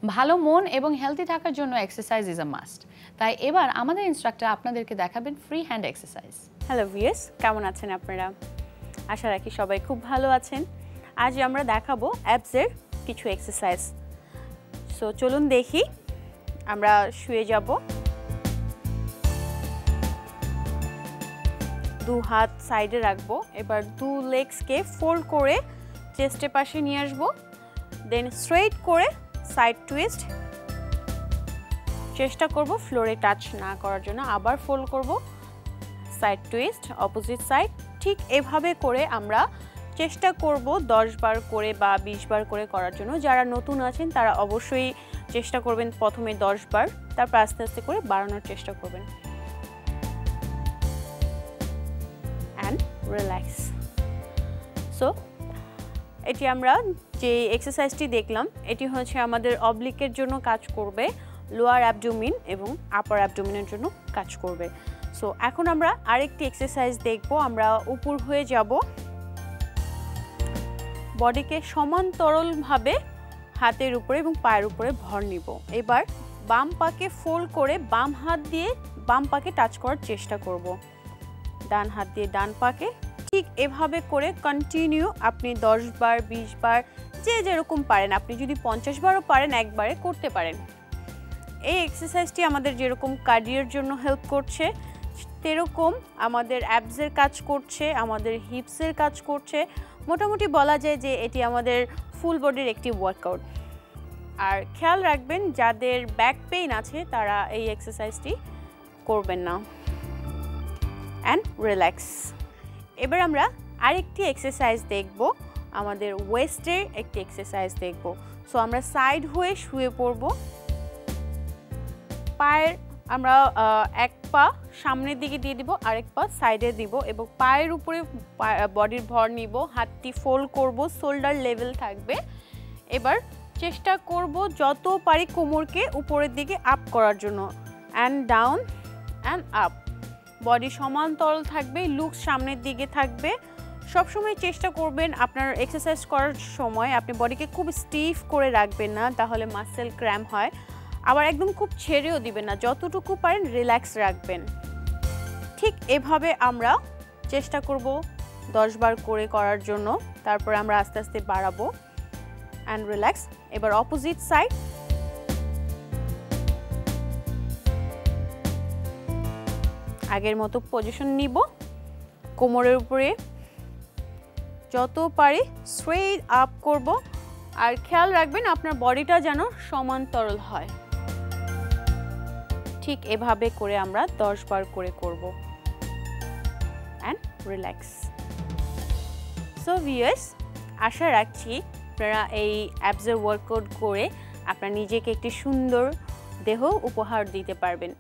ভালো মন এবং হেলদি থাকার জন্য এক্সারসাইজ ইজ আ মাস্ট। তাই এবার আমাদের ইনস্ট্রাক্টর আপনাদেরকে দেখাবেন free hand exercise. Hello viewers, কেমন আছেন আপনারা? আশা রাখি সবাই খুব ভালো আছেন। আজ আমরা দেখাবো অ্যাবসের কিছু এক্সারসাইজ। সো চলুন দেখি। আমরা শুয়ে যাব, দু হাত সাইডে রাখবো। এবার দু লেগসকে ফোল্ড করে চেস্টের পাশে নিয়ে আসবো, দেন স্ট্রেইট করে সাইড টুইস্ট। চেষ্টা করব ফ্লোরে টাচ না করার জন্য। আবার ফোল্ড করব, সাইড টুইস্ট, অপোজিট সাইড। ঠিক এভাবে করে আমরা চেষ্টা করব 10 বার করে বা 20 বার করে করার জন্য। যারা নতুন আছেন তারা অবশ্যই চেষ্টা করবেন প্রথমে 10 বার, তারপর আস্তে আস্তে করে বাড়ানোর চেষ্টা করবেন। And relax. সো এটি আমরা যে এক্সারসাইজটি দেখলাম, এটি হচ্ছে আমাদের অবলিকের জন্য কাজ করবে, লোয়ার অ্যাবডোমিন এবং আপার অ্যাবডোমিনের জন্য কাজ করবে। সো এখন আমরা আরেকটি এক্সারসাইজ দেখব। আমরা উপর হয়ে যাব, বডিকে সমান্তরালভাবে হাতের উপরে এবং পায়ের উপরে ভর নিব। এবার বাম পাকে ফোল্ড করে বাম হাত দিয়ে বাম পাকে টাচ করার চেষ্টা করব, ডান হাত দিয়ে ডান পাকে। ঠিক এভাবে করে কন্টিনিউ আপনি 10 বার 20 বার যে যেরকম পারেন, আপনি যদি 50 বারও পারেন একবারে করতে পারেন। এই এক্সারসাইজটি আমাদের যেরকম কার্ডিওর জন্য হেল্প করছে, সেরকম আমাদের অ্যাবসের কাজ করছে, আমাদের হিপসের কাজ করছে। মোটামুটি বলা যায় যে এটি আমাদের ফুল বডির একটি ওয়ার্কআউট। আর খেয়াল রাখবেন, যাদের ব্যাক পেইন আছে তারা এই এক্সারসাইজটি করবেন না। And relax. এবার আমরা আরেকটি এক্সারসাইজ দেখব, আমাদের ওয়েস্টের একটি এক্সারসাইজ দেখব। সো আমরা সাইড হয়ে শুয়ে পড়ব, পায়ের আমরা এক পা সামনের দিকে দিয়ে দিব, আরেক পা সাইডে দিব এবং পায়ের উপরে বডির ভর নিব, হাতটি ফোল্ড করব, শোল্ডার লেভেল থাকবে। এবার চেষ্টা করব যত পারি কোমরকে উপরের দিকে আপ করার জন্য, and down and up. Body সমান্তরাল থাকবে, লুক সামনের দিকে থাকবে। সবসময় চেষ্টা করবেন আপনার এক্সারসাইজ করার সময় আপনি বডিকে খুব স্টিফ করে রাখবেন না, তাহলে মাসেল ক্র্যাম্প হয়। আবার একদম খুব ছেড়েও দিবেন না, যতটুকু পারেন রিল্যাক্স রাখবেন। ঠিক এভাবে আমরা চেষ্টা করব 10 বার করে করার জন্য। তারপরে আমরা আস্তে আস্তে বাড়াবো। And relax. এবার অপোজিট সাইড। আগের মতো পজিশন নিব, কোমরের উপরে যত পারি স্ট্রেইট আপ করব। আর খেয়াল রাখবেন আপনার বডিটা যেন সমান্তরাল হয়। ঠিক এভাবে করে আমরা 10 বার করে করব। And relax. সো ভিউয়ার্স, আশা রাখছি আপনারা এই অ্যাবসের ওয়ার্কআউট করে আপনার নিজেকে একটি সুন্দর দেহ উপহার দিতে পারবেন।